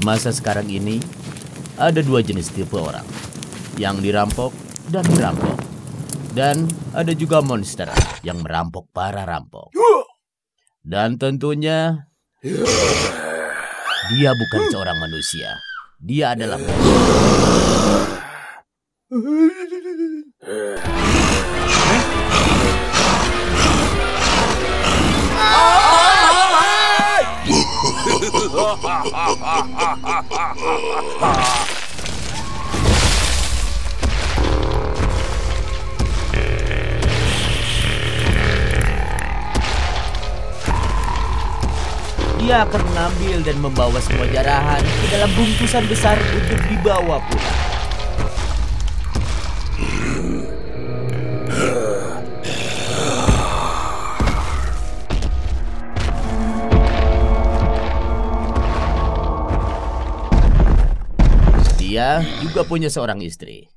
masa sekarang ini, ada dua jenis tipe orang. Yang dirampok dan dirampok. Dan ada juga monster yang merampok para rampok. Dan tentunya, dia bukan seorang manusia. Dia adalah Dia akan mengambil dan membawa semua jarahan ke dalam bungkusan besar untuk dibawa pulang. Dia juga punya seorang istri.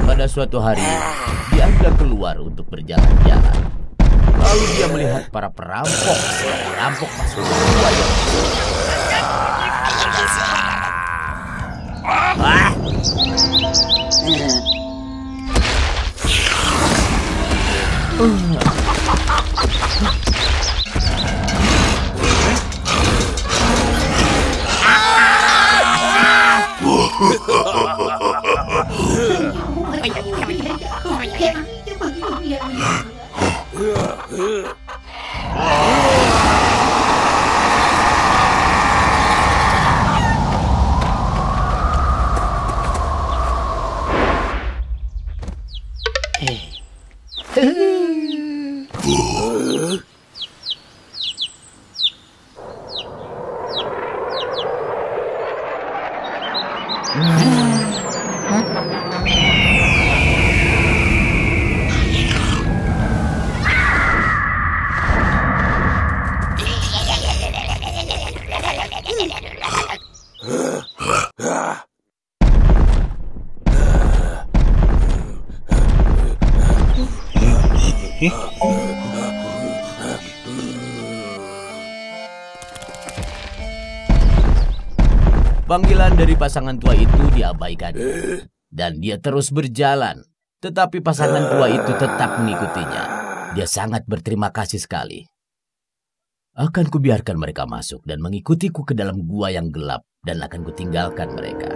Pada suatu hari, dia hendak keluar untuk berjalan-jalan. Lalu dia melihat para perampok masuk ke gua yang Panggilan dari pasangan tua itu diabaikan dan dia terus berjalan. Tetapi pasangan tua itu tetap mengikutinya. Dia sangat berterima kasih sekali. Akan kubiarkan mereka masuk dan mengikutiku ke dalam gua yang gelap dan akan kutinggalkan mereka.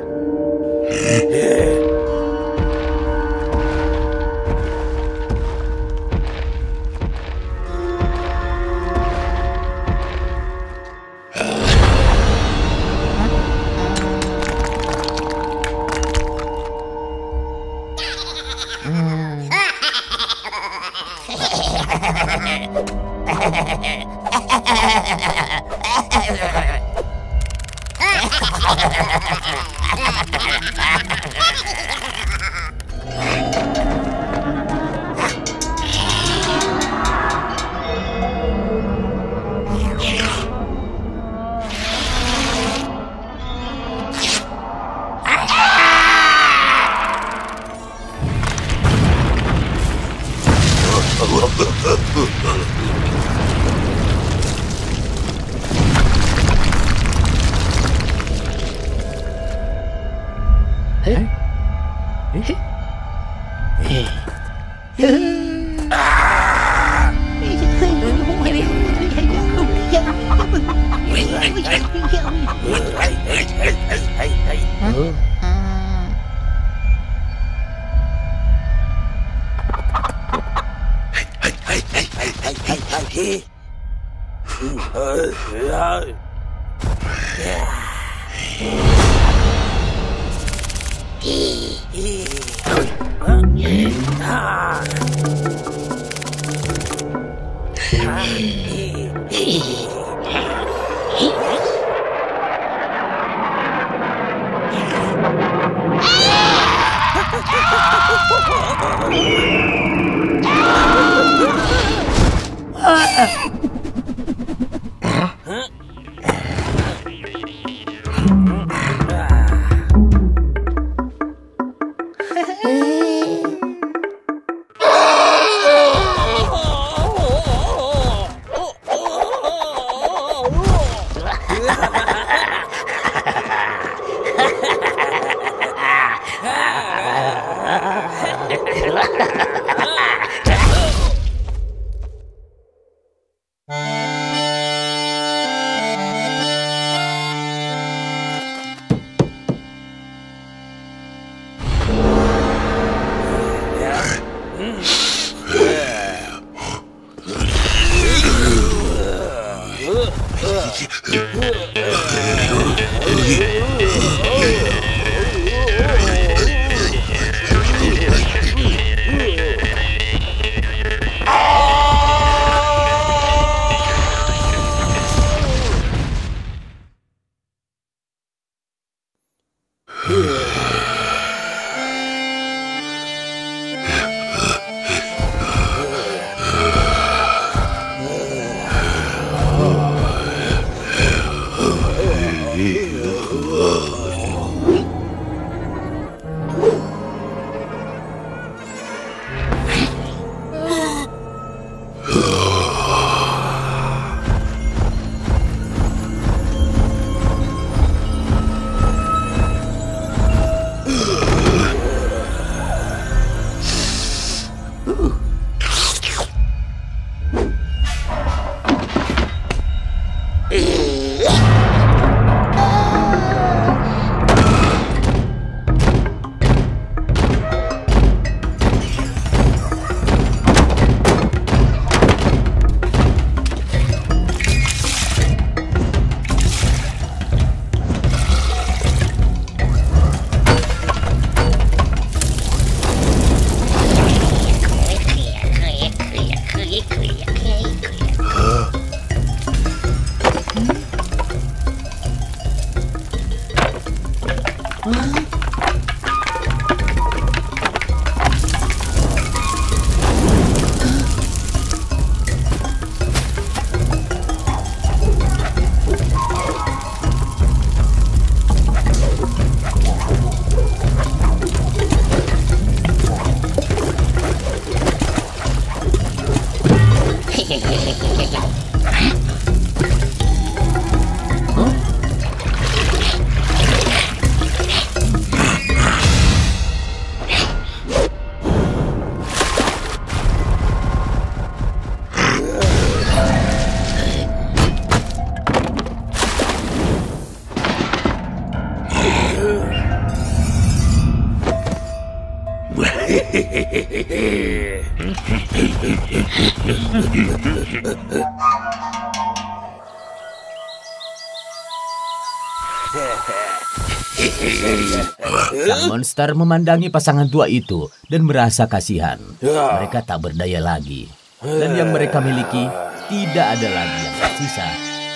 Sang monster memandangi pasangan tua itu dan merasa kasihan. Mereka tak berdaya lagi. Dan yang mereka miliki tidak ada lagi yang tersisa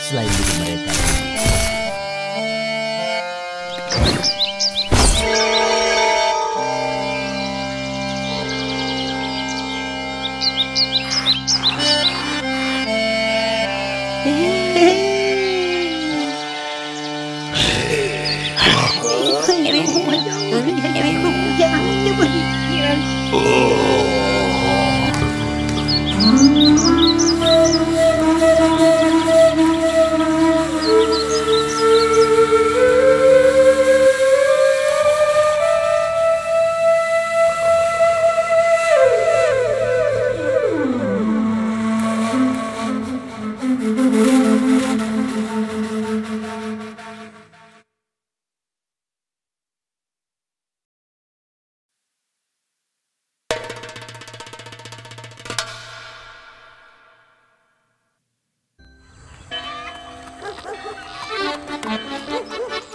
selain diri mereka.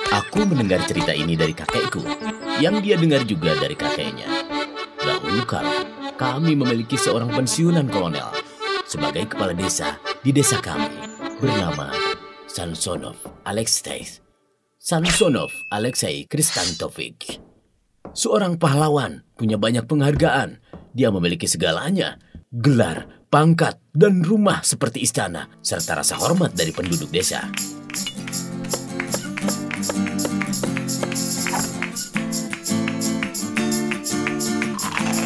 Aku mendengar cerita ini dari kakekku, yang dia dengar juga dari kakeknya. Dahulu kala, kami memiliki seorang pensiunan kolonel sebagai kepala desa di desa kami, bernama Samsonov Alexei Kristantovich. Seorang pahlawan, punya banyak penghargaan. Dia memiliki segalanya, gelar, pangkat, dan rumah seperti istana, serta rasa hormat dari penduduk desa.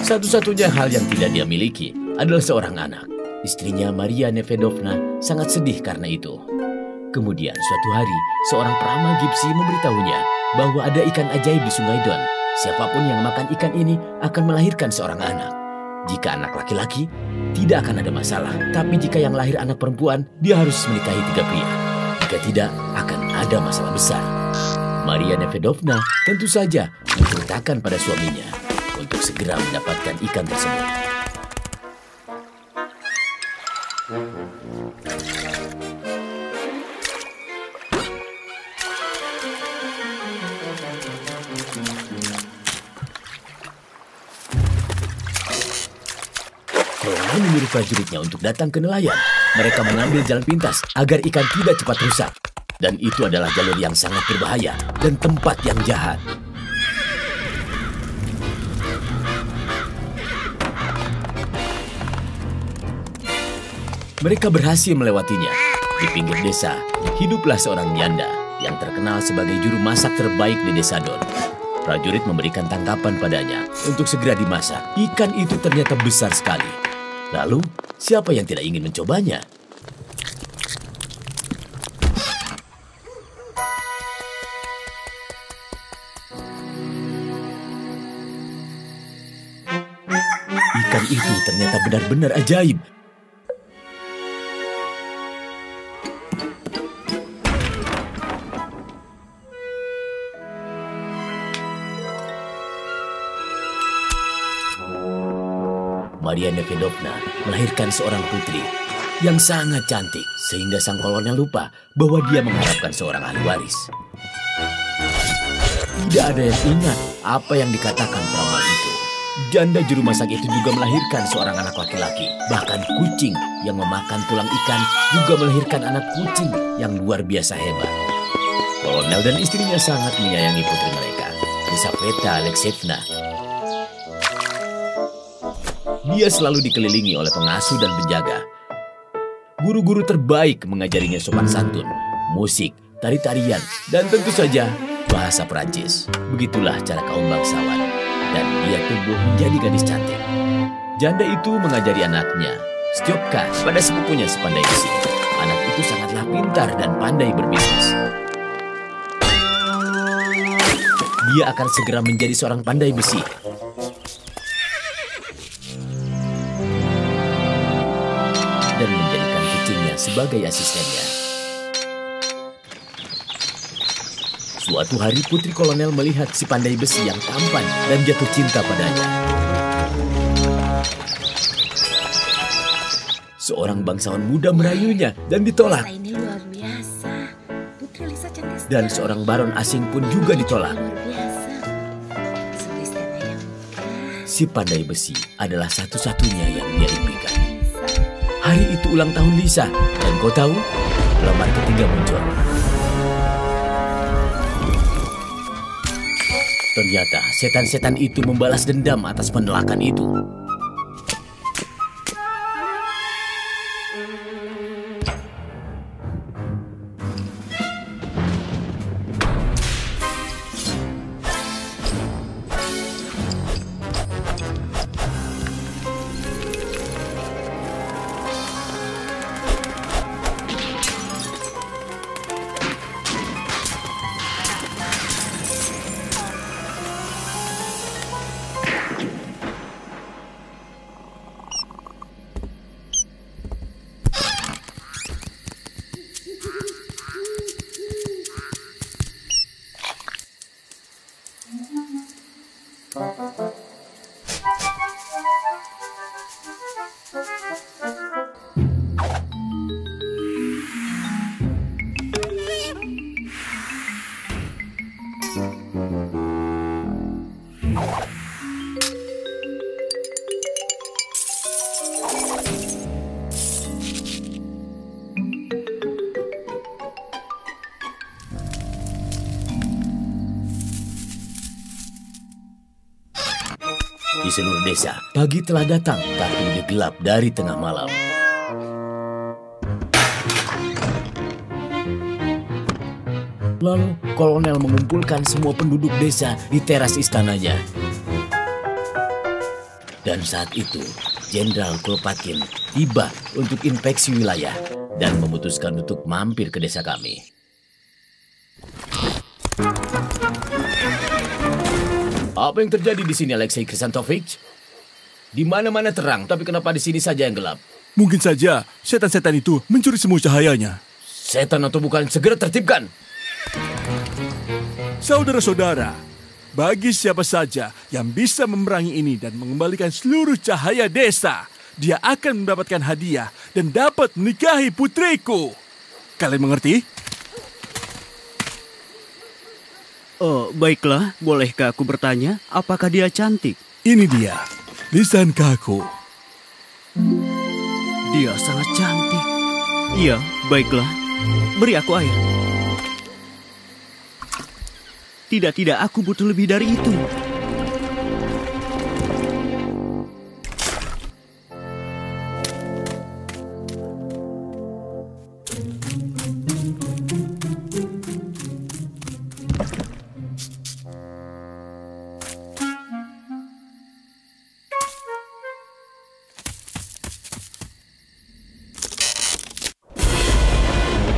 Satu-satunya hal yang tidak dia miliki adalah seorang anak. Istrinya Maria Nevedovna sangat sedih karena itu. Kemudian suatu hari, seorang peramal Gipsi memberitahunya bahwa ada ikan ajaib di Sungai Don. Siapapun yang makan ikan ini akan melahirkan seorang anak. Jika anak laki-laki, tidak akan ada masalah. Tapi jika yang lahir anak perempuan, dia harus menikahi 3 pria. Jika tidak, akan ada masalah besar. Maria Nevedovna tentu saja menceritakan pada suaminya untuk segera mendapatkan ikan tersebut. Kolonel menyuruh prajuritnya untuk datang ke nelayan. Mereka mengambil jalan pintas agar ikan tidak cepat rusak. Dan itu adalah jalur yang sangat berbahaya dan tempat yang jahat. Mereka berhasil melewatinya. Di pinggir desa, hiduplah seorang janda yang terkenal sebagai juru masak terbaik di desa Don. Prajurit memberikan tangkapan padanya untuk segera dimasak. Ikan itu ternyata besar sekali. Lalu, siapa yang tidak ingin mencobanya? Ikan itu ternyata benar-benar ajaib. Maria Nevedovna melahirkan seorang putri yang sangat cantik sehingga sang kolonel lupa bahwa dia mengharapkan seorang ahli waris. Tidak ada yang ingat apa yang dikatakan peramal itu. Janda juru masak itu juga melahirkan seorang anak laki-laki. Bahkan kucing yang memakan tulang ikan juga melahirkan anak kucing yang luar biasa hebat. Kolonel dan istrinya sangat menyayangi putri mereka, Lisaveta Alexievna. Dia selalu dikelilingi oleh pengasuh dan penjaga. Guru-guru terbaik mengajarinya sopan santun, musik, tari-tarian, dan tentu saja bahasa Perancis. Begitulah cara kaum bangsawan. Dan dia tumbuh menjadi gadis cantik. Janda itu mengajari anaknya, Stjopka, pada sepupunya sepandai besi. Anak itu sangatlah pintar dan pandai berbisnis. Dia akan segera menjadi seorang pandai besi. Dan menjadikan kucingnya sebagai asistennya. Suatu hari putri kolonel melihat si pandai besi yang tampan dan jatuh cinta padanya. Seorang bangsawan muda merayunya dan ditolak. Ini luar biasa. Putri Lisa cantik. Dan seorang baron asing pun juga ditolak. Luar biasa. Asistennya yang Si pandai besi adalah satu-satunya yang dia impikan. hari itu ulang tahun Lisa. Dan kau tahu, pelamar ketiga muncul. Ternyata setan-setan itu membalas dendam atas penolakan itu. Di seluruh desa, pagi telah datang, tapi lebih gelap dari tengah malam. Lalu, kolonel mengumpulkan semua penduduk desa di teras istananya. Dan saat itu, Jenderal Kropotkin tiba untuk inspeksi wilayah dan memutuskan untuk mampir ke desa kami. Apa yang terjadi di sini, Alexei Krisantovich? Di mana-mana terang, tapi kenapa di sini saja yang gelap? Mungkin saja setan-setan itu mencuri semua cahayanya. Setan atau bukan, segera tertibkan. Saudara-saudara, bagi siapa saja yang bisa memerangi ini dan mengembalikan seluruh cahaya desa, dia akan mendapatkan hadiah dan dapat menikahi putriku. Kalian mengerti? Oh, baiklah. Bolehkah aku bertanya, apakah dia cantik? Ini dia, Lisan Kaku. Dia sangat cantik. Iya, baiklah. Beri aku air. Tidak, aku butuh lebih dari itu.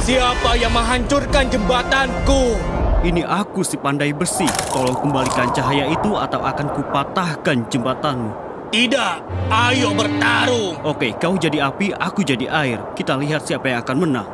Siapa yang menghancurkan jembatanku? Ini aku si pandai besi. Tolong kembalikan cahaya itu atau akan kupatahkan jembatanmu. Tidak, ayo bertarung. Oke, kau jadi api, aku jadi air. Kita lihat siapa yang akan menang.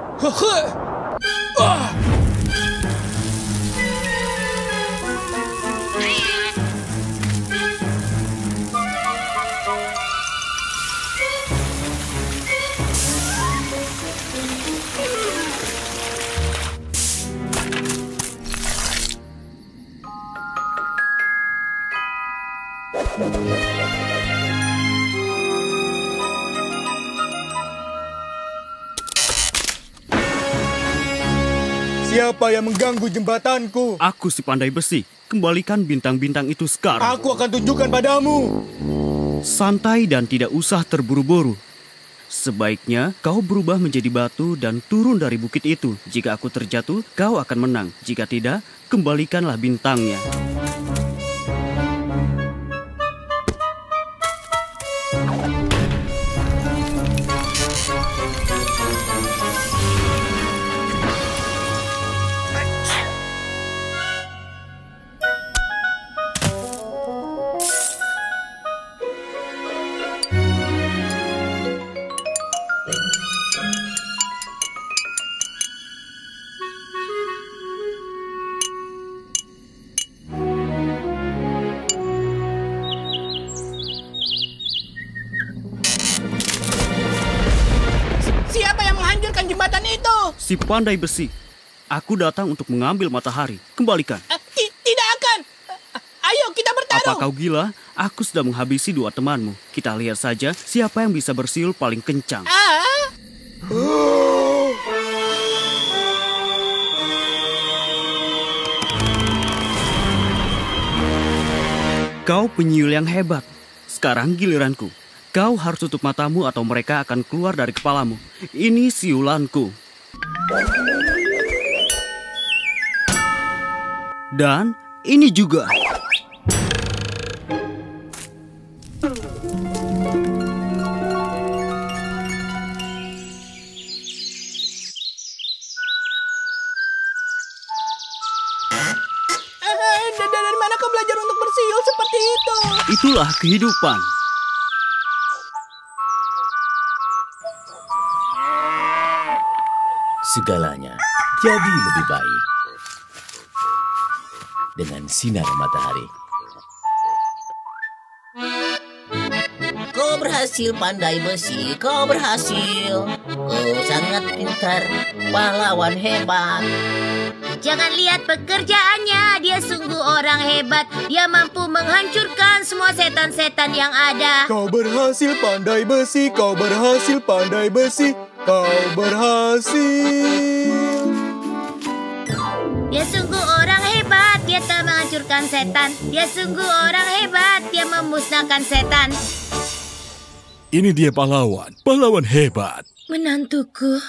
Siapa yang mengganggu jembatanku? Aku si pandai besi. Kembalikan bintang-bintang itu sekarang. Aku akan tunjukkan padamu. Santai dan tidak usah terburu-buru. Sebaiknya kau berubah menjadi batu dan turun dari bukit itu. Jika aku terjatuh, kau akan menang. Jika tidak, kembalikanlah bintangnya. Siapa yang menghancurkan jembatan itu? Si pandai besi. Aku datang untuk mengambil matahari. Kembalikan. Tidak akan. Ayo kita bertarung. Apa kau gila? Aku sudah menghabisi 2 temanmu. Kita lihat saja siapa yang bisa bersiul paling kencang. Kau penyihir yang hebat. Sekarang giliranku. Kau harus tutup matamu atau mereka akan keluar dari kepalamu. Ini siulanku. Dan ini juga. Dari mana kau belajar untuk bersiul seperti itu? Itulah kehidupan. Segalanya jadi lebih baik dengan sinar matahari. Kau berhasil pandai besi, kau berhasil. Kau sangat pintar, pahlawan hebat. Jangan lihat pekerjaannya, dia sungguh orang hebat. Dia mampu menghancurkan semua setan-setan yang ada. Kau berhasil pandai besi, kau berhasil pandai besi, kau berhasil. Dia sungguh orang hebat, dia tak menghancurkan setan. Dia sungguh orang hebat, dia memusnahkan setan. Ini dia pahlawan, pahlawan hebat. Menantuku,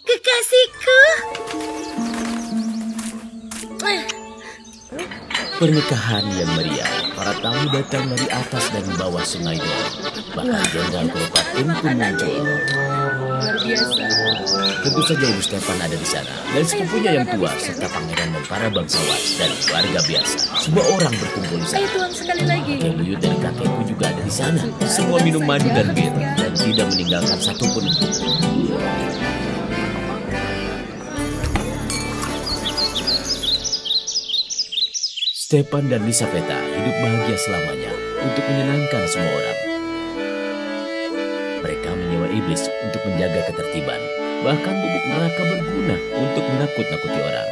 kekasihku. Pernikahan yang meriah, para tamu datang dari atas dan bawah sungai Don. Bahkan jenderal Kleopatra pun muncul. Luar biasa. Tentu saja Ibu Stefan ada di sana, dan sepupunya yang tua, serta pangeran dan para bangsawan dan warga biasa. Semua orang berkumpul di sana. Ayo tuang sekali lagi. Kakek buyut dan kakekku juga ada di sana. Semua minum madu dan bir, dan tidak meninggalkan satupun. Stepan dan Lisaveta hidup bahagia selamanya untuk menyenangkan semua orang. Mereka menyewa iblis untuk menjaga ketertiban. Bahkan bubuk neraka berguna untuk menakut-nakuti orang.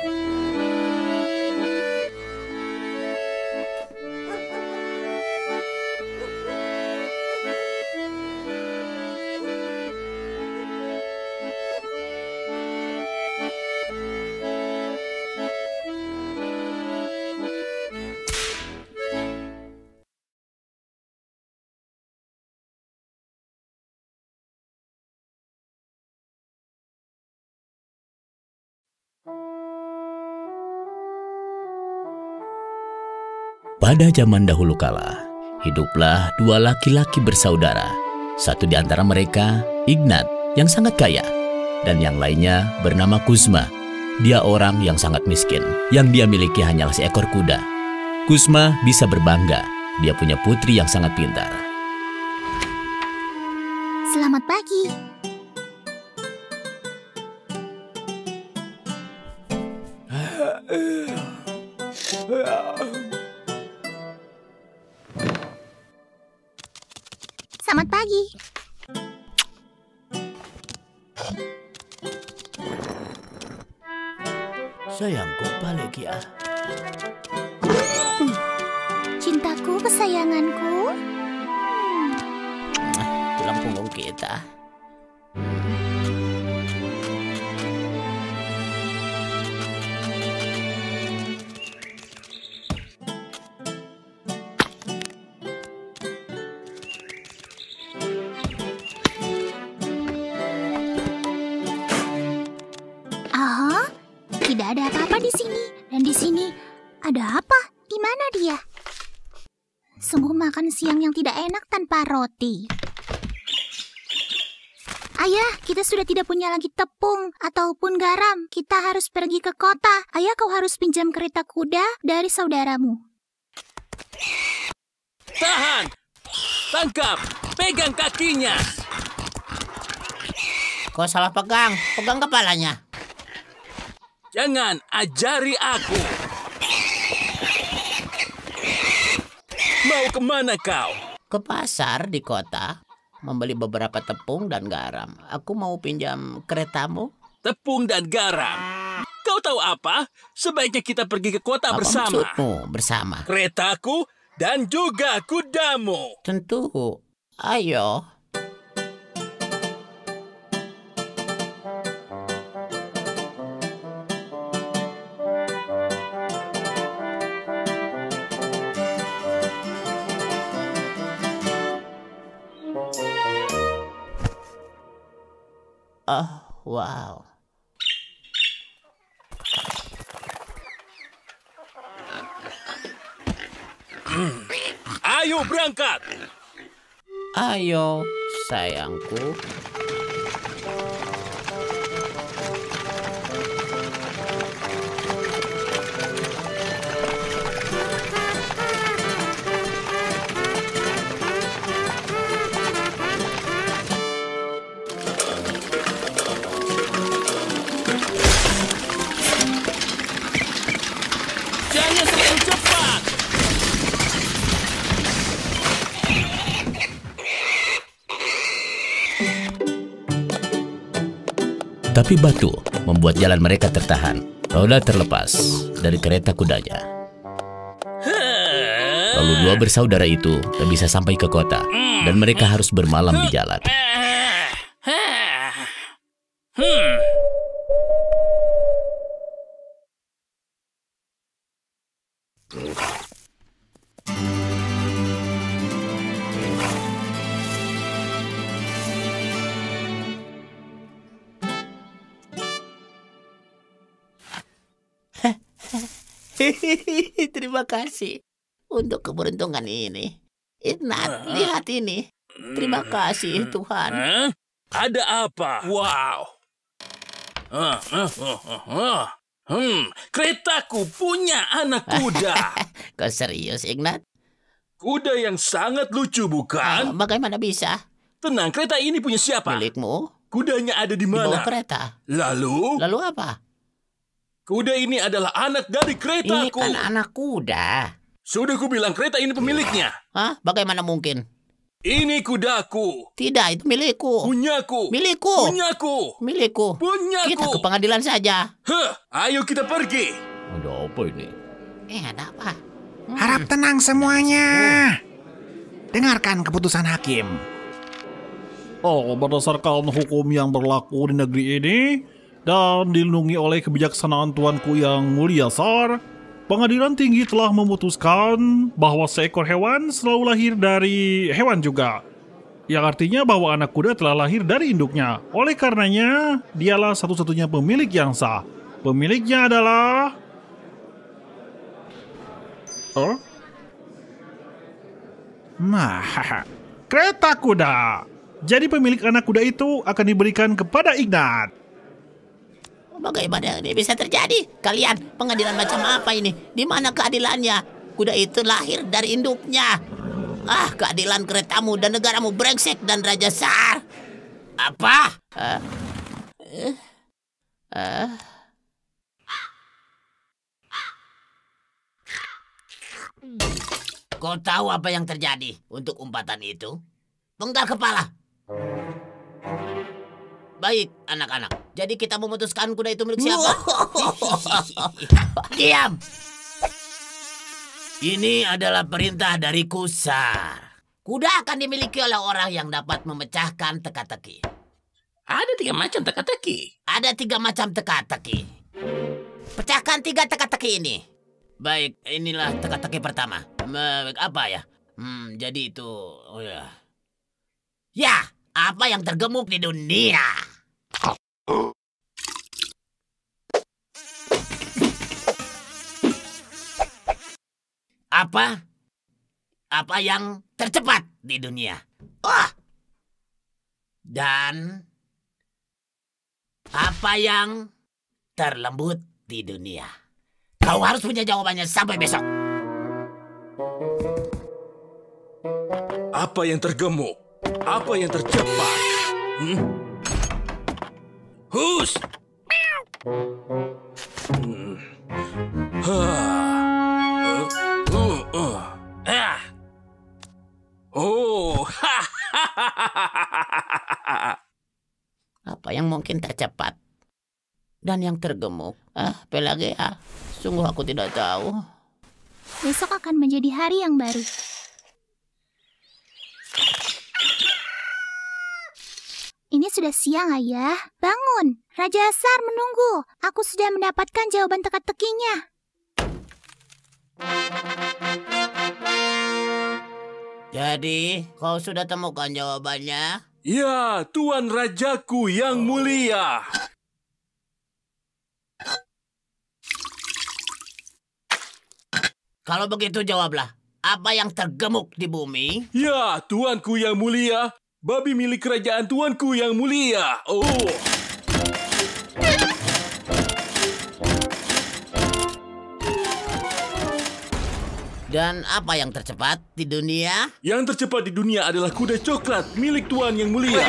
Pada zaman dahulu kala, hiduplah dua laki-laki bersaudara. Satu di antara mereka, Ignat, yang sangat kaya. Dan yang lainnya bernama Kuzma. Dia orang yang sangat miskin. Yang dia miliki hanyalah seekor kuda. Kuzma bisa berbangga. Dia punya putri yang sangat pintar. Selamat pagi. Selamat pagi. Sayangku, balik ya. Cintaku, kesayanganku. Tulang punggung kita. Aha, tidak ada apa-apa di sini. Dan di sini ada apa? Di mana dia? Sungguh makan siang yang tidak enak tanpa roti. Ayah, kita sudah tidak punya lagi tepung ataupun garam. Kita harus pergi ke kota. Ayah, kau harus pinjam kereta kuda dari saudaramu. Tahan! Tangkap! Pegang kakinya! Kau salah pegang, pegang kepalanya. Jangan ajari aku! Mau kemana kau? Ke pasar di kota, membeli beberapa tepung dan garam. Aku mau pinjam keretamu. Tepung dan garam. Kau tahu apa? Sebaiknya kita pergi ke kota Apa bersama. maksudmu bersama? Keretaku dan juga kudamu. Tentu. Ayo. Wow. Ayo berangkat. Ayo, sayangku. Jangan terlalu cepat. Tapi batu membuat jalan mereka tertahan. Roda terlepas dari kereta kudanya. Lalu dua bersaudara itu tak bisa sampai ke kota, dan mereka harus bermalam di jalan. Terima kasih untuk keberuntungan ini. Ignat, lihat ini. Terima kasih, Tuhan. Ada apa? Wow. Keretaku punya anak kuda. Kau serius, Ignat? Kuda yang sangat lucu, bukan? Bagaimana bisa? Tenang, kereta ini punya siapa? Milikmu? Kudanya ada di Di mana? bawah kereta. Lalu? Lalu apa? Kuda ini adalah anak dari Ini keretaku. kan anak kuda. Sudah kubilang kereta ini pemiliknya. Hah? Bagaimana mungkin? Ini kudaku. Tidak, itu milikku. Punyaku. Milikku. Punyaku. Milikku. Punyaku. Kita ke pengadilan saja. Ayo kita pergi. Ada apa ini? Ada apa? Harap tenang semuanya. Dengarkan keputusan hakim. Berdasarkan hukum yang berlaku di negeri ini dan dilindungi oleh kebijaksanaan Tuanku yang mulia Tsar, Pengadilan Tinggi telah memutuskan bahwa seekor hewan selalu lahir dari hewan juga. Yang artinya bahwa anak kuda telah lahir dari induknya. Oleh karenanya, dialah satu-satunya pemilik yang sah. Pemiliknya adalah... kereta kuda. Jadi pemilik anak kuda itu akan diberikan kepada Ignat. Bagaimana ini bisa terjadi? Kalian, pengadilan macam apa ini? Di mana keadilannya? Kuda itu lahir dari induknya. Keadilan keretamu dan negaramu brengsek dan Raja Tsar. Apa? Kau tahu apa yang terjadi untuk umpatan itu? Penggal kepala. Baik, anak-anak. Jadi kita memutuskan kuda itu milik siapa? Diam! Ini adalah perintah dari Tsar. Kuda akan dimiliki oleh orang yang dapat memecahkan teka-teki. Ada 3 macam teka-teki. Ada 3 macam teka-teki. Pecahkan 3 teka-teki ini. Baik, inilah teka-teki pertama. Apa ya? Jadi itu... Ya, apa yang tergemuk di dunia? Apa yang tercepat di dunia? Dan apa yang terlembut di dunia? Kau harus punya jawabannya sampai besok. Apa yang tergemuk? Apa yang tercepat? Hus! Apa yang mungkin tercepat dan yang tergemuk? Pelagia, sungguh aku tidak tahu. Besok akan menjadi hari yang baru. Ini sudah siang, Ayah. Bangun. Raja Tsar menunggu. Aku sudah mendapatkan jawaban teka-tekinya. Jadi, kau sudah temukan jawabannya? Ya, Tuan Rajaku yang mulia. Kalau begitu jawablah, apa yang tergemuk di bumi? Ya, Tuanku yang mulia. Babi milik kerajaan Tuanku yang mulia. Oh. Dan apa yang tercepat di dunia? Yang tercepat di dunia adalah kuda coklat milik Tuan yang mulia.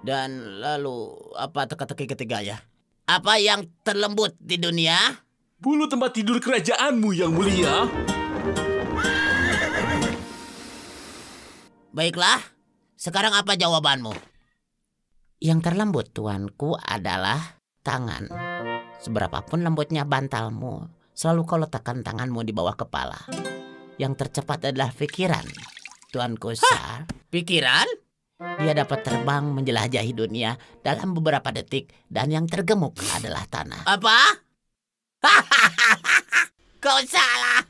Dan lalu apa teka-teki ketiganya? Apa yang terlembut di dunia? Bulu tempat tidur kerajaanmu yang mulia. Baiklah, sekarang apa jawabanmu? Yang terlembut, tuanku, adalah tangan. Seberapapun lembutnya bantalmu, selalu kau letakkan tanganmu di bawah kepala. Yang tercepat adalah pikiran, tuanku Sar. Pikiran? Dia dapat terbang menjelajahi dunia dalam beberapa detik, dan yang tergemuk adalah tanah. Apa? Kau salah.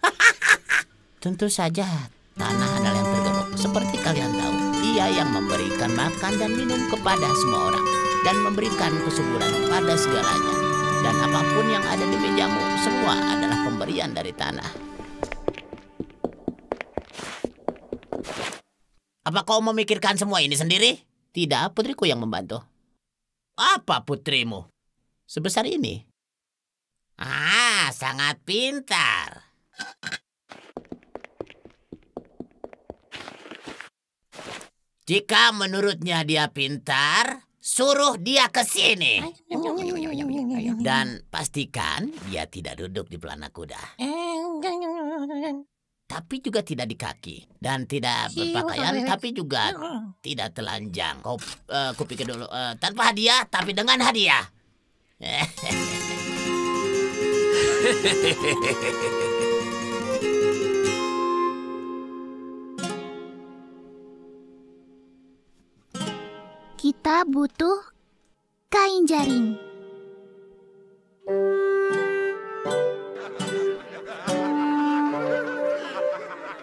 Tentu saja tanah adalah yang tergemuk. Seperti kalian tahu, dia yang memberikan makan dan minum kepada semua orang dan memberikan kesuburan pada segalanya. Dan apapun yang ada di mejamu, semua adalah pemberian dari tanah. Apa kau memikirkan semua ini sendiri? Tidak, putriku yang membantu. Apa putrimu? Sebesar ini. Ah, sangat pintar. Jika menurutnya dia pintar, suruh dia ke sini. Dan pastikan dia tidak duduk di pelana kuda. Tapi juga tidak di kaki. Dan tidak berpakaian, tapi juga tidak telanjang. Kau kupikir dulu. Tanpa hadiah, tapi dengan hadiah. Kita butuh kain jaring.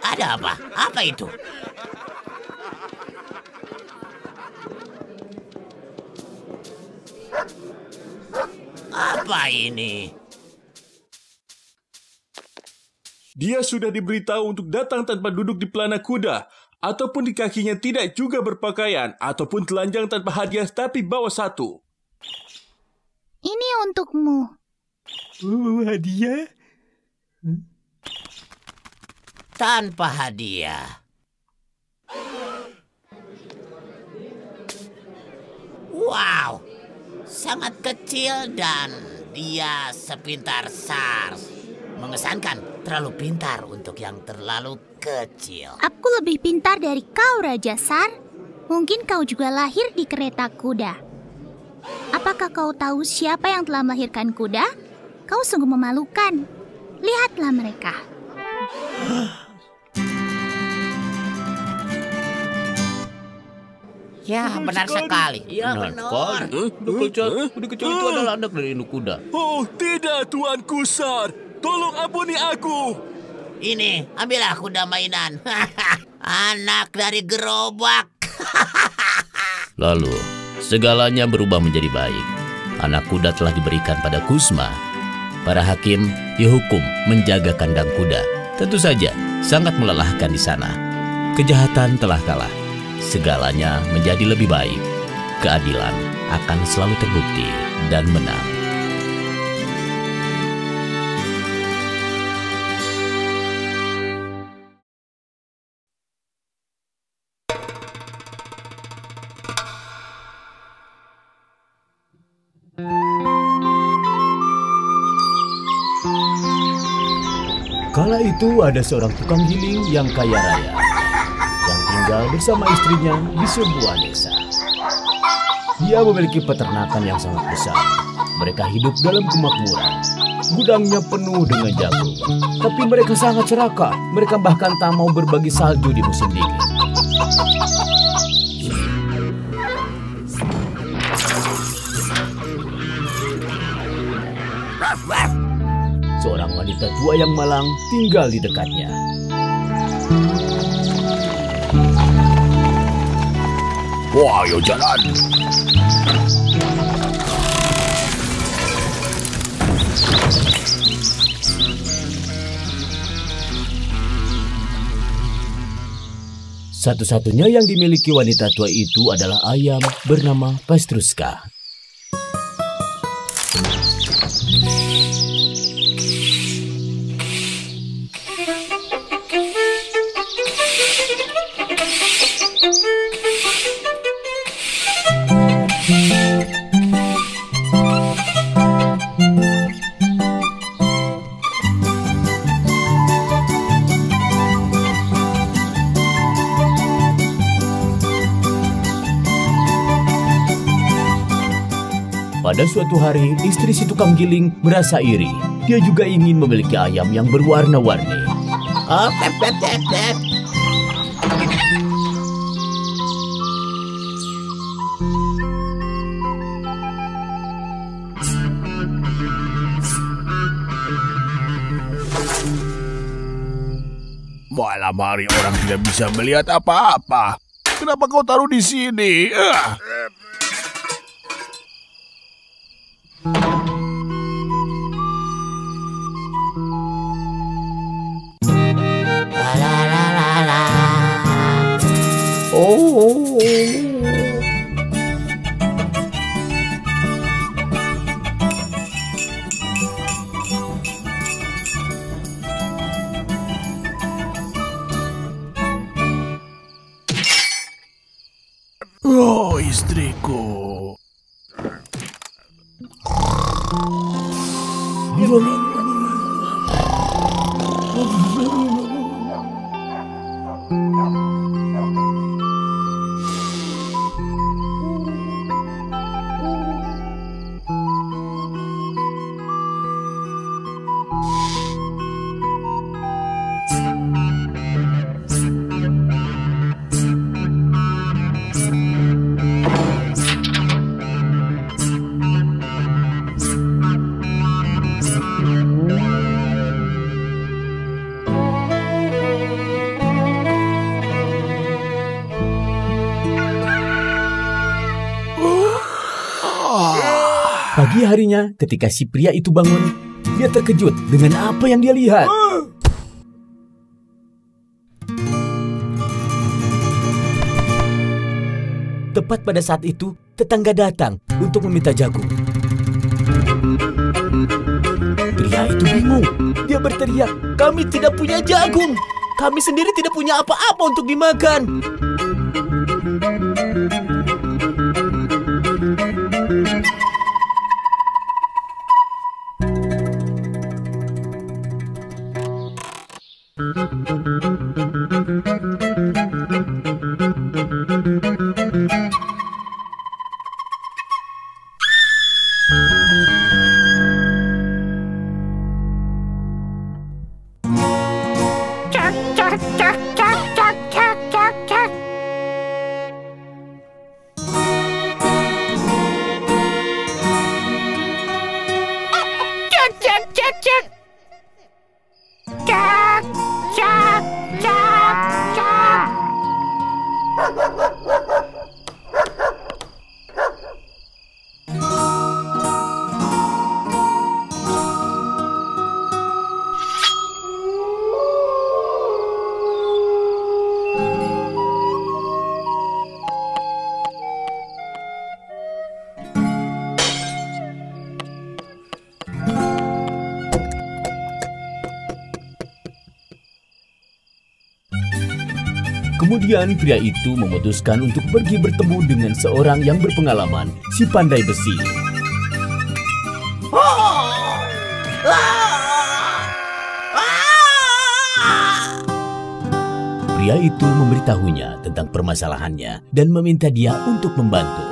Ada apa? Apa itu? Apa ini? Dia sudah diberitahu untuk datang tanpa duduk di pelana kuda, ataupun di kakinya tidak juga berpakaian, ataupun telanjang tanpa hadiah tapi bawa satu. Ini untukmu. Hadiah? Tanpa hadiah. Wow, sangat kecil dan dia sepintar SARS. Mengesankan, terlalu pintar untuk yang terlalu kecil. Aku lebih pintar dari kau, Raja Sar. Mungkin kau juga lahir di kereta kuda. Apakah kau tahu siapa yang telah melahirkan kuda? Kau sungguh memalukan. Lihatlah mereka. Ya, benar sekali. Ya, benar. Kuda kecil itu adalah anak dari induk kuda. Oh, tidak, Tuanku Sar. Tolong ampuni aku. Ini, ambillah kuda mainan. Anak dari gerobak. Lalu, segalanya berubah menjadi baik. Anak kuda telah diberikan pada Kusma. Para hakim dihukum menjaga kandang kuda. Tentu saja, sangat melelahkan di sana. Kejahatan telah kalah. Segalanya menjadi lebih baik. Keadilan akan selalu terbukti dan menang. Kala itu ada seorang tukang giling yang kaya raya yang tinggal bersama istrinya di sebuah desa. Dia memiliki peternakan yang sangat besar. Mereka hidup dalam kemakmuran. Gudangnya penuh dengan jagung. Tapi mereka sangat serakah. Mereka bahkan tak mau berbagi salju di musim dingin. Seorang wanita tua yang malang tinggal di dekatnya. Wah, ayo jalan. Satu-satunya yang dimiliki wanita tua itu adalah ayam bernama Pastruska. Pada suatu hari, istri si tukang giling merasa iri. Dia juga ingin memiliki ayam yang berwarna-warni. Oh, Pep, Pep, Pep, Pep. Malam hari orang tidak bisa melihat apa-apa. Kenapa kau taruh di sini? Oh, istriku. Pagi harinya, ketika si pria itu bangun, dia terkejut dengan apa yang dia lihat. Tepat pada saat itu, tetangga datang untuk meminta jagung. Pria itu bingung. Dia berteriak, "Kami tidak punya jagung. Kami sendiri tidak punya apa-apa untuk dimakan." Kemudian pria itu memutuskan untuk pergi bertemu dengan seorang yang berpengalaman, si pandai besi. Pria itu memberitahunya tentang permasalahannya dan meminta dia untuk membantu.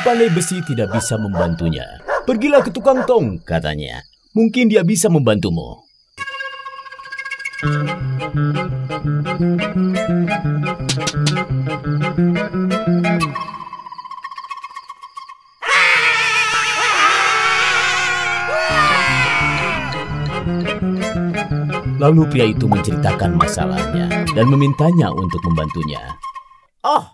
pandai besi tidak bisa membantunya. Pergilah ke tukang tong, katanya. Mungkin dia bisa membantumu. Lalu pria itu menceritakan masalahnya dan memintanya untuk membantunya. Oh,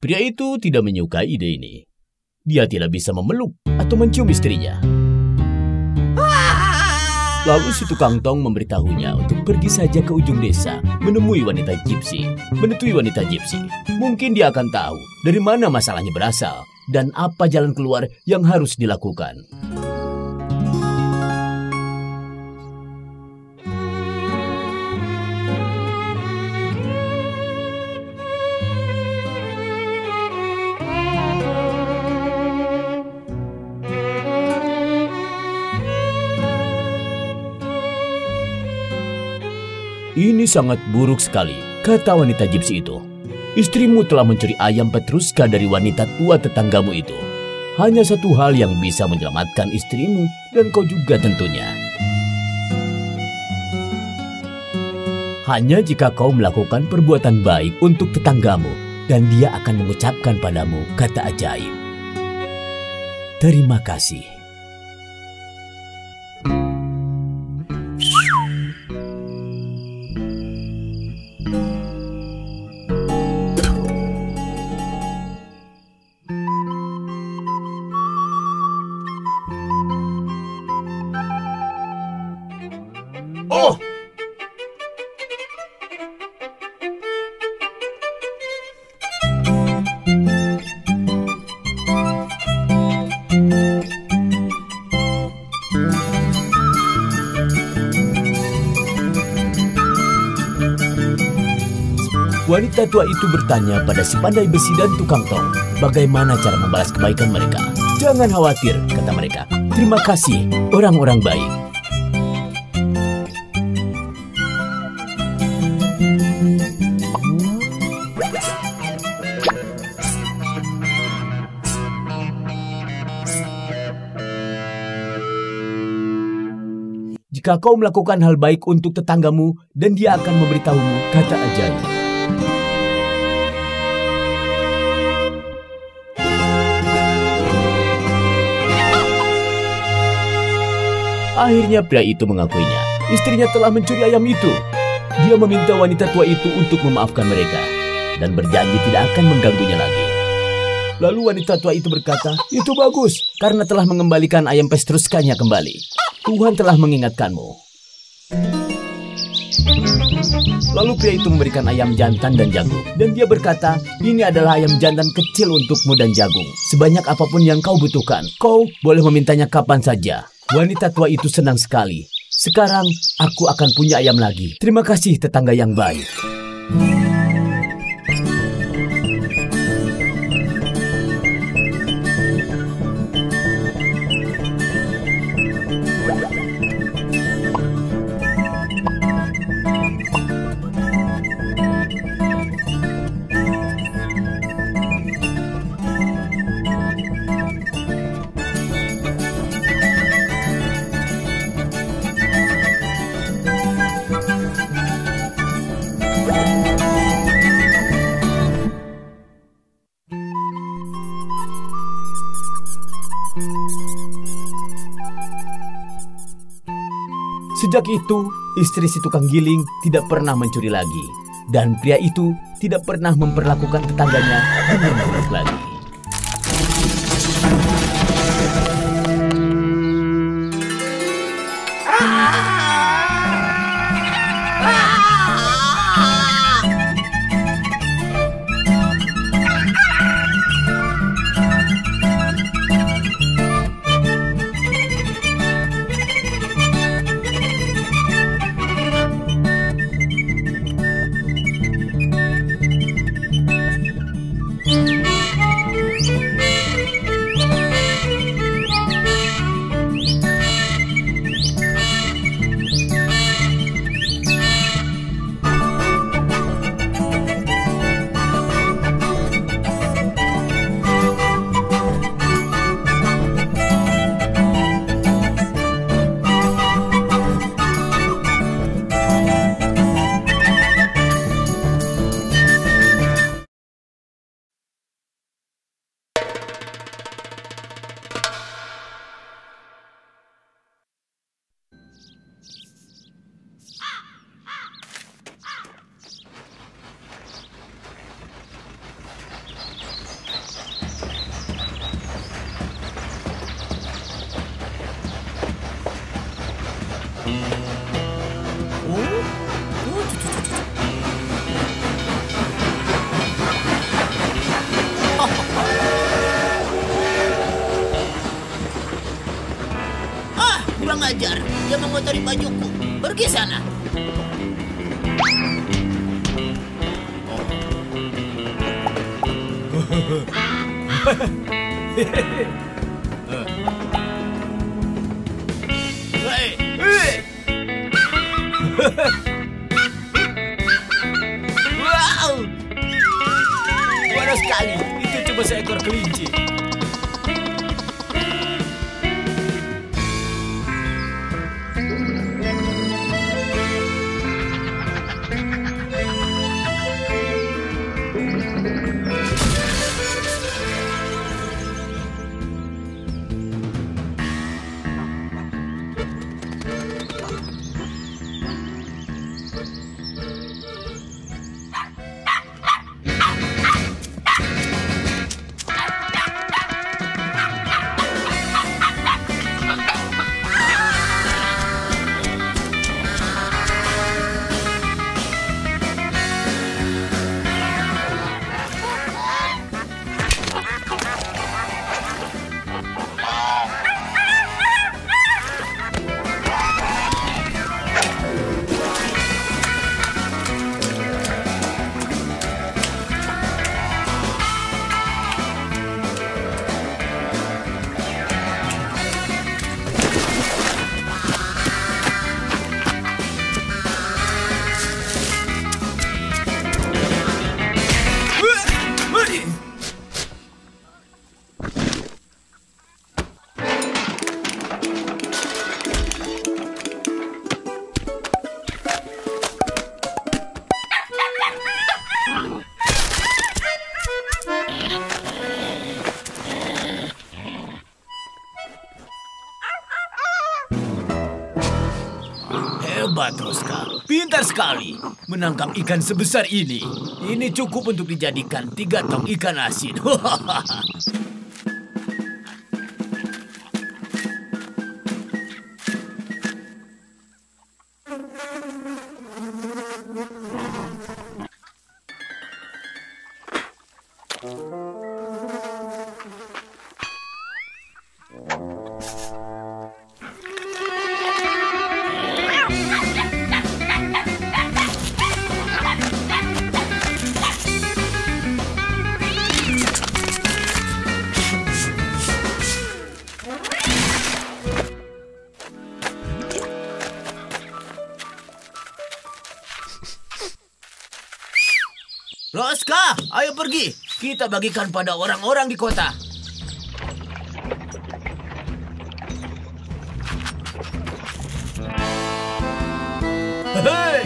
pria itu tidak menyukai ide ini. Dia tidak bisa memeluk atau mencium istrinya. Lalu si tukang tong memberitahunya untuk pergi saja ke ujung desa, menemui wanita gypsy. Mungkin dia akan tahu dari mana masalahnya berasal dan apa jalan keluar yang harus dilakukan. Ini sangat buruk sekali, kata wanita gypsy itu. Istrimu telah mencuri ayam Petruska dari wanita tua tetanggamu itu. Hanya satu hal yang bisa menyelamatkan istrimu dan kau juga tentunya. Hanya jika kau melakukan perbuatan baik untuk tetanggamu dan dia akan mengucapkan padamu kata ajaib. Terima kasih. oh, Wanita tua itu bertanya pada si pandai besi dan tukang tong, bagaimana cara membalas kebaikan mereka. Jangan khawatir, kata mereka. Terima kasih, orang-orang baik. Jika kau melakukan hal baik untuk tetanggamu dan dia akan memberitahumu kata ajaib. Akhirnya pria itu mengakuinya. Istrinya telah mencuri ayam itu. Dia meminta wanita tua itu untuk memaafkan mereka dan berjanji tidak akan mengganggunya lagi. Lalu wanita tua itu berkata, itu bagus karena telah mengembalikan ayam Petruskanya kembali. Tuhan telah mengingatkanmu. Lalu pria itu memberikan ayam jantan dan jagung. Dan dia berkata, ini adalah ayam jantan kecil untukmu dan jagung. Sebanyak apapun yang kau butuhkan, kau boleh memintanya kapan saja. Wanita tua itu senang sekali. Sekarang aku akan punya ayam lagi. Terima kasih tetangga yang baik. Sejak itu, istri si tukang giling tidak pernah mencuri lagi. Dan pria itu tidak pernah memperlakukan tetangganya dengan buruk lagi. Kurang ajar, dia mengotori bajuku. Pergi sana. Wow, juara sekali. Itu cuma seekor kelinci. Hebat, Roska. Pintar sekali menangkap ikan sebesar ini. Ini cukup untuk dijadikan 3 tong ikan asin. Roska, ayo pergi. Kita bagikan pada orang-orang di kota. Hei!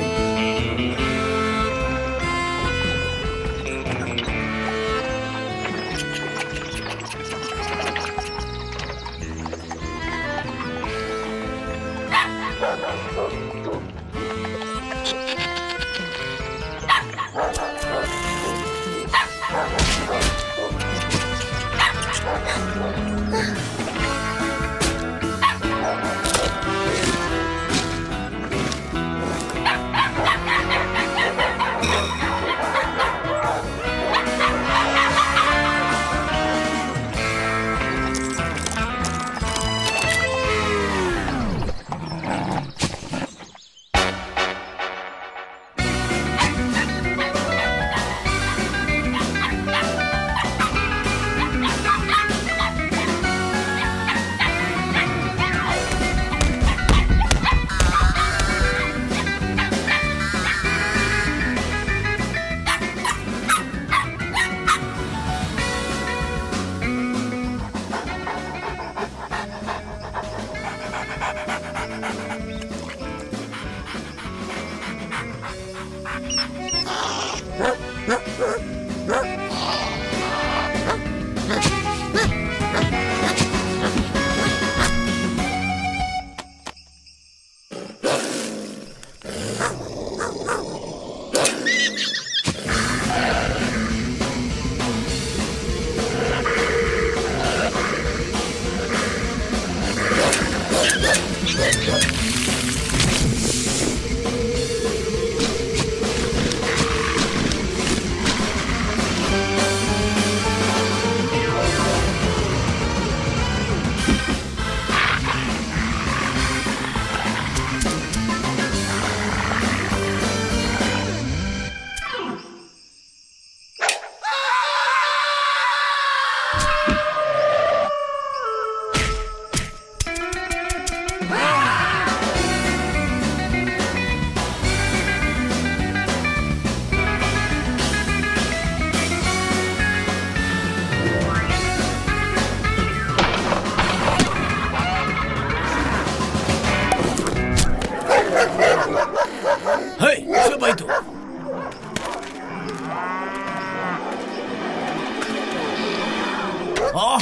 Oh,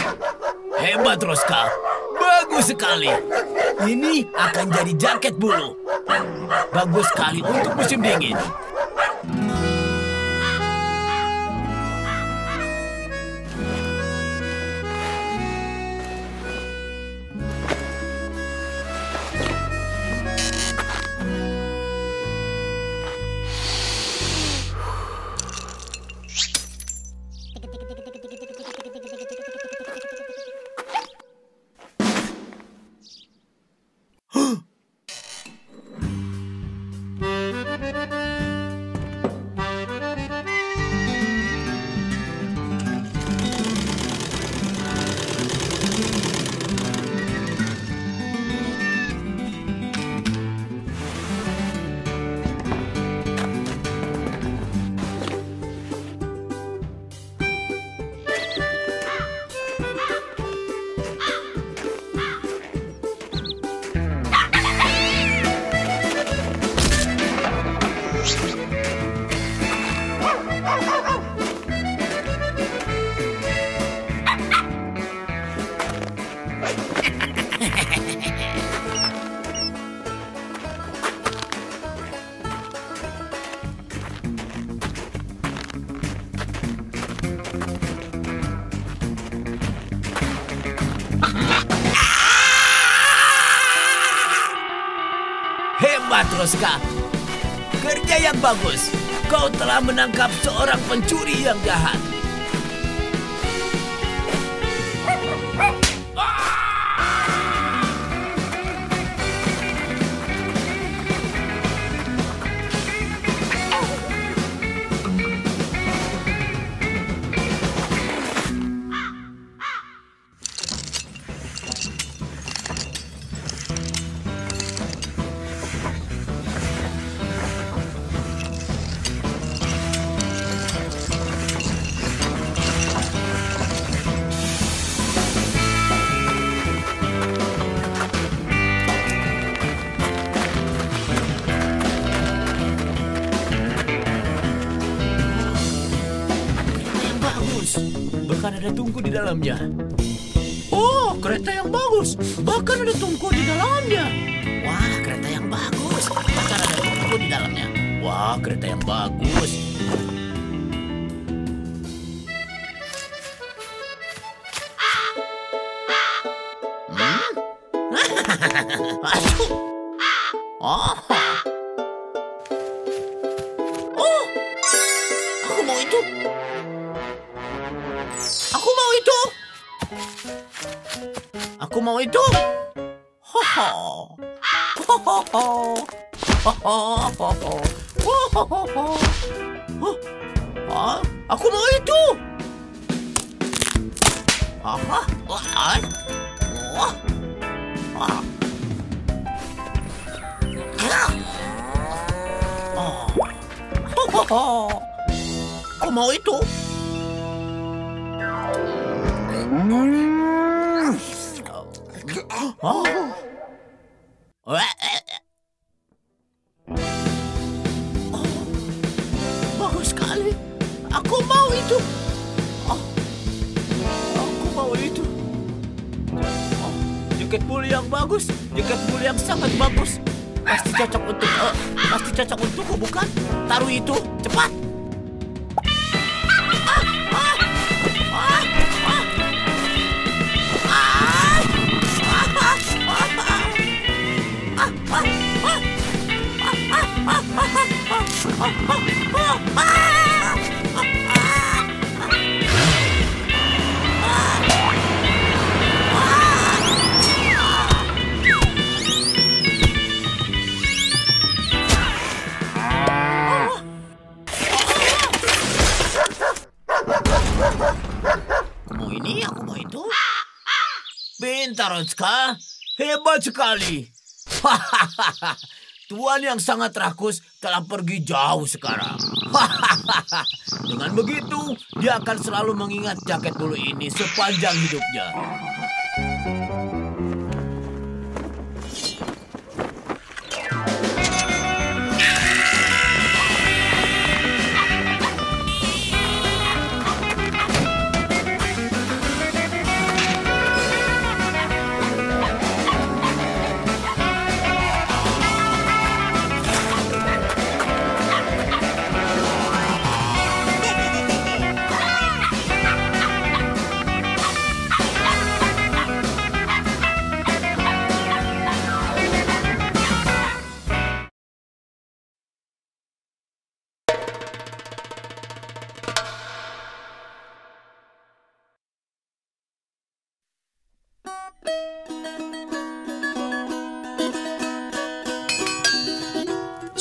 hebat Roska. Bagus sekali. Ini akan jadi jaket bulu. Bagus sekali untuk musim dingin. Hebat, Roska. Kerja yang bagus. Kau telah menangkap seorang pencuri yang jahat. Bahkan ada tungku di dalamnya. Oh, kereta yang bagus. Bahkan ada tungku di dalamnya. Wah, kereta yang bagus. Bahkan ada tungku di dalamnya. Wah, kereta yang bagus. Aduh. Oh. Oh. Aku mau itu. Aku mau itu. Aku mau itu. Ho ho. Ho ho ho. Ho ho ho ho. Ho ho ho ho. Oh, aku mau itu. Aha. Wah. Wah. Wah. Oh. Ho ho ho. Aku mau itu. Oh. Oh. Bagus sekali. Aku mau itu. Oh. Aku mau itu. Oh. Jaket bulu yang bagus. Jaket bulu yang sangat bagus. Pasti cocok untukku, bukan? Taruh itu, cepat. Mau ini, aku mau itu. Pintar, Roska. Hebat sekali. Tuan yang sangat rakus telah pergi jauh sekarang. Dengan begitu, dia akan selalu mengingat jaket bulu ini sepanjang hidupnya.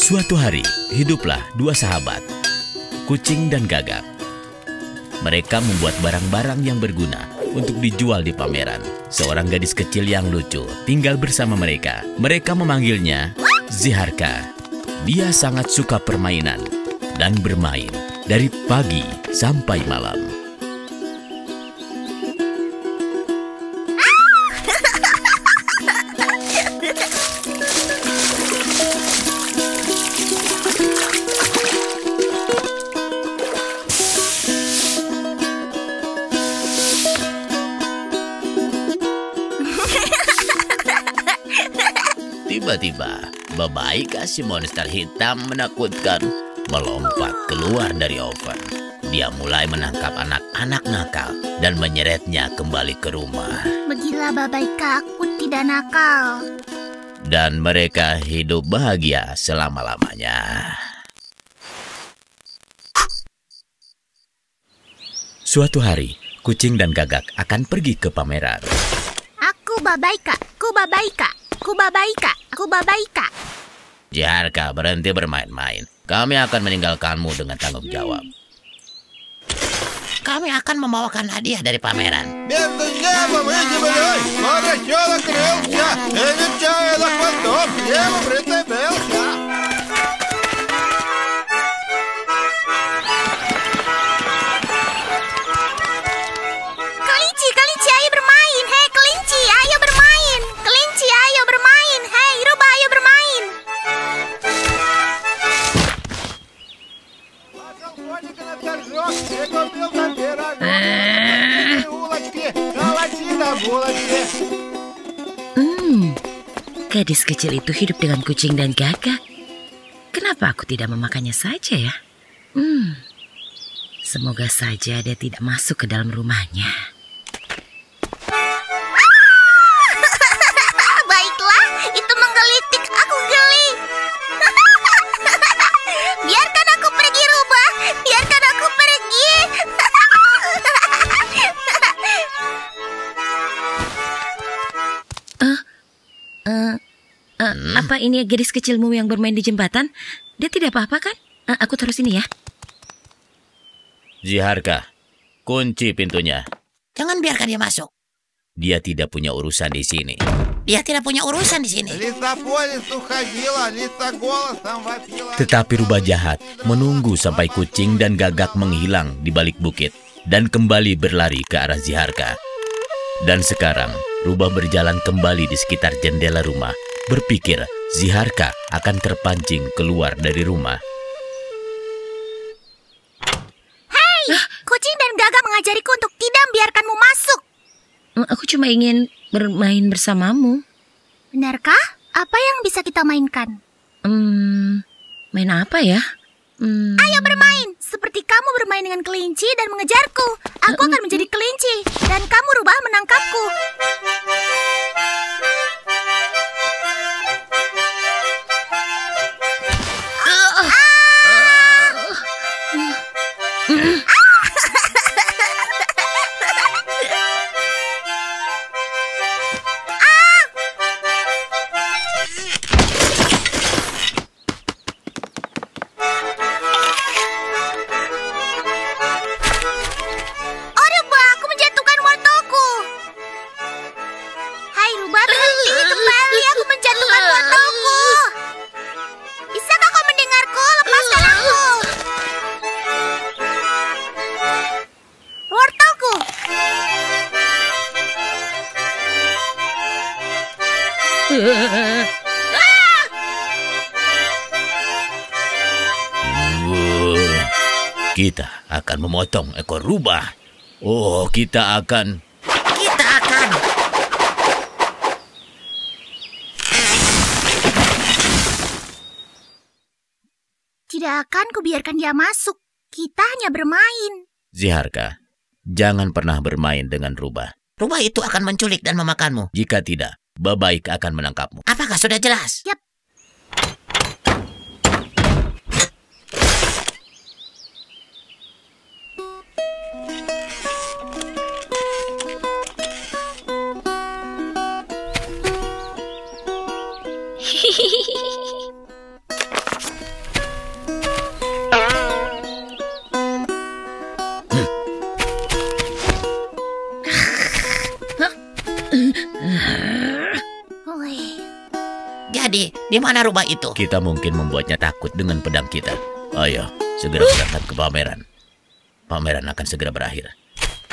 Suatu hari, hiduplah dua sahabat, Kucing dan Gagak. Mereka membuat barang-barang yang berguna untuk dijual di pameran. Seorang gadis kecil yang lucu tinggal bersama mereka. Mereka memanggilnya Ziharka. Dia sangat suka permainan dan bermain dari pagi sampai malam. Tiba-tiba, Babaika si monster hitam menakutkan melompat keluar dari oven. Dia mulai menangkap anak-anak nakal dan menyeretnya kembali ke rumah. Begitulah Babaika, aku tidak nakal. Dan mereka hidup bahagia selama-lamanya. Suatu hari, Kucing dan Gagak akan pergi ke pameran. Aku Babaika, aku Babaika, aku Babaika, aku Babaika. Ziharka, berhenti bermain-main. Kami akan meninggalkanmu dengan tanggung jawab. Kami akan membawakan hadiah dari pameran. Kelinci, kelinci, ayo bermain. Hei, kelinci, ayo bermain. Kelinci, ayo bermain. Hei, rubah, ayo bermain. Gadis kecil itu hidup dengan Kucing dan Gagak. Kenapa aku tidak memakannya saja ya? Semoga saja dia tidak masuk ke dalam rumahnya. Baiklah, itu menggelitik, aku geli. Biarkan aku pergi, rubah. Biarkan aku pergi. Apa ini gadis kecilmu yang bermain di jembatan? Dia tidak apa-apa kan? Aku taruh sini ya. Ziharka, kunci pintunya. Jangan biarkan dia masuk. Dia tidak punya urusan di sini. Dia tidak punya urusan di sini. Tetapi rubah jahat menunggu sampai Kucing dan Gagak menghilang di balik bukit dan kembali berlari ke arah Ziharka. Dan sekarang, rubah berjalan kembali di sekitar jendela rumah, berpikir Ziharka akan terpancing keluar dari rumah. Hei, Kucing dan Gagak mengajariku untuk tidak membiarkanmu masuk. Aku cuma ingin bermain bersamamu. Benarkah? Apa yang bisa kita mainkan? Main apa ya? Ayo bermain, seperti kamu bermain dengan kelinci dan mengejarku. Aku akan menjadi kelinci, dan kamu rubah menangkapku. Kita akan memotong ekor rubah. Oh, kita akan... Tidak akan kubiarkan dia masuk. Kita hanya bermain. Ziharka, jangan pernah bermain dengan rubah. Rubah itu akan menculik dan memakanmu. Jika tidak, Babaik akan menangkapmu. Apakah sudah jelas? Yap. Jadi, di mana rubah itu? Kita mungkin membuatnya takut dengan pedang kita. Ayo, segera berangkat ke pameran. Pameran akan segera berakhir.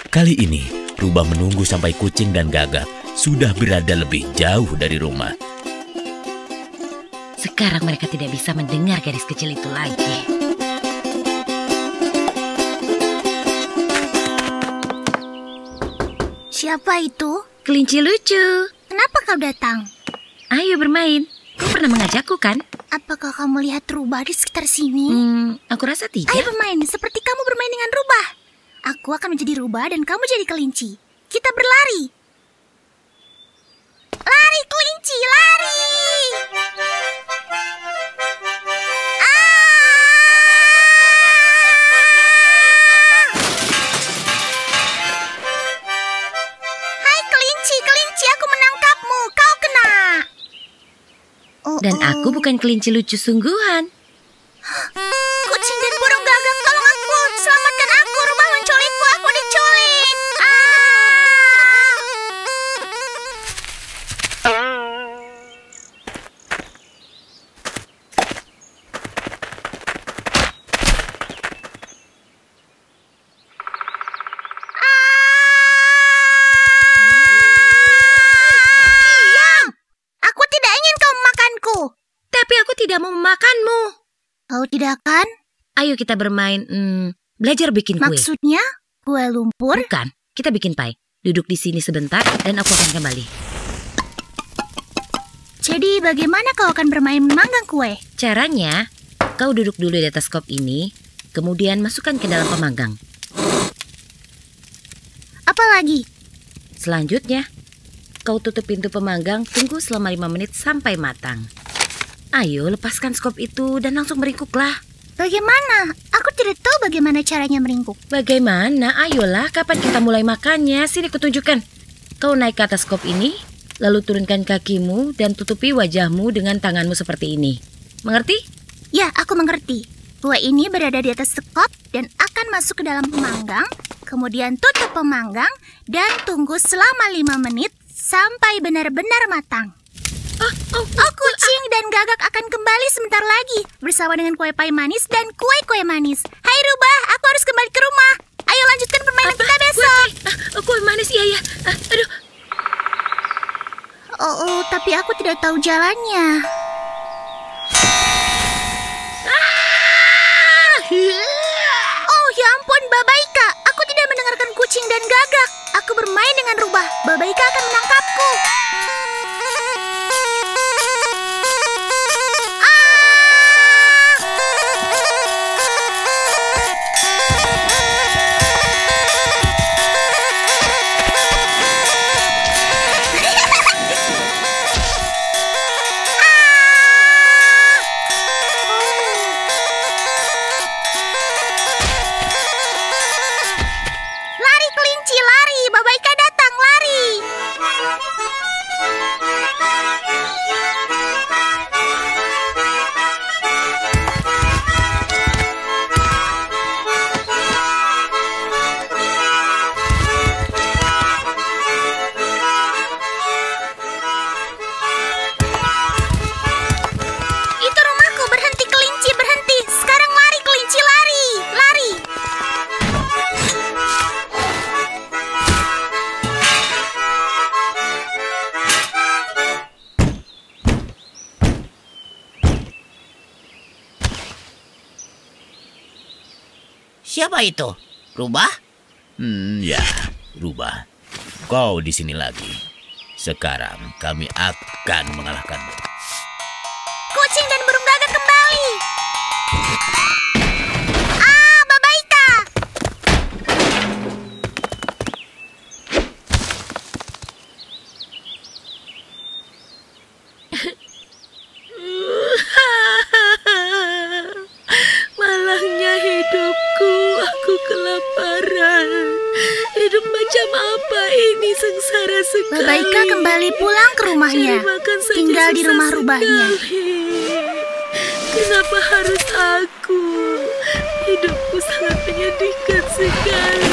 Kali ini, rubah menunggu sampai kucing dan gagak sudah berada lebih jauh dari rumah. Sekarang mereka tidak bisa mendengar gadis kecil itu lagi. Siapa itu? Kelinci lucu. Kenapa kau datang? Ayo bermain. Kau pernah mengajakku kan? Apakah kamu lihat rubah di sekitar sini? Aku rasa tidak. Ayo bermain, seperti kamu bermain dengan rubah. Aku akan menjadi rubah dan kamu jadi kelinci. Kita berlari. Lari kelinci, lari! Dan aku bukan kelinci lucu sungguhan. Kucing dan burung gagak, tolong aku. Selamatkan aku, rubah menculikku, aku diculik. Tidak mau memakanmu. Kau tidak akan? Ayo kita bermain, belajar bikin kue. Maksudnya kue lumpur? Bukan, kita bikin pie. Duduk di sini sebentar dan aku akan kembali. Jadi bagaimana kau akan bermain memanggang kue? Caranya, kau duduk dulu di atas kop ini, kemudian masukkan ke dalam pemanggang. Apa lagi? Selanjutnya, kau tutup pintu pemanggang, tunggu selama 5 menit sampai matang. Ayo, lepaskan skop itu dan langsung meringkuklah. Bagaimana? Aku tidak tahu bagaimana caranya meringkuk. Bagaimana? Ayolah, kapan kita mulai makannya? Sini kutunjukkan. Kau naik ke atas skop ini, lalu turunkan kakimu dan tutupi wajahmu dengan tanganmu seperti ini. Mengerti? Ya, aku mengerti. Kue ini berada di atas skop dan akan masuk ke dalam pemanggang, kemudian tutup pemanggang dan tunggu selama 5 menit sampai benar-benar matang. Kucing dan gagak akan kembali sebentar lagi bersama dengan kue pie manis dan kue-kue manis. Hai rubah, aku harus kembali ke rumah. Ayo lanjutkan permainan kita besok. Kue manis, iya. Aduh. Tapi aku tidak tahu jalannya. Oh ya ampun, Babaika. Aku tidak mendengarkan kucing dan gagak. Aku bermain dengan rubah. Babaika akan menangkapku. Siapa itu? Rubah? Ya, Rubah. Kau di sini lagi. Sekarang kami akan mengalahkanmu. Kucing dan burung gagak kembali. Babaika. Malangnya hidupku, aku kelaparan. Hidup macam apa ini, sengsara sekali. Babaika kembali pulang ke rumahnya, tinggal di rumah rubahnya. Kenapa harus aku? Hidupku sangat menyedihkan sekali.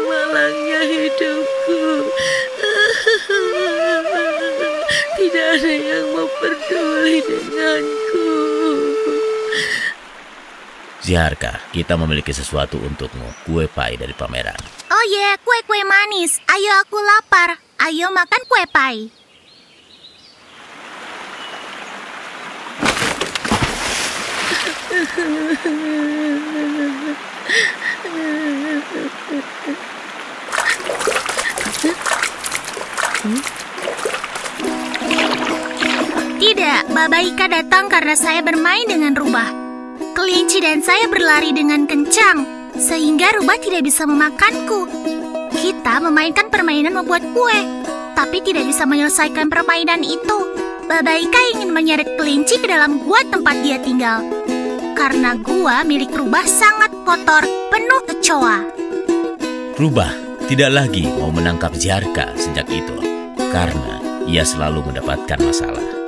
Malangnya peduli denganku. Ziharka, kita memiliki sesuatu untukmu. Kue pai dari pameran. Oh yeah, kue-kue manis. Ayo, aku lapar. Ayo makan kue pai. Tidak, Baba Ika datang karena saya bermain dengan rubah. Kelinci dan saya berlari dengan kencang, sehingga rubah tidak bisa memakanku. Kita memainkan permainan membuat kue, tapi tidak bisa menyelesaikan permainan itu. Baba Ika ingin menyeret kelinci ke dalam gua tempat dia tinggal. Karena gua milik rubah sangat kotor, penuh kecoa. Rubah tidak lagi mau menangkap Ziharka sejak itu, karena ia selalu mendapatkan masalah.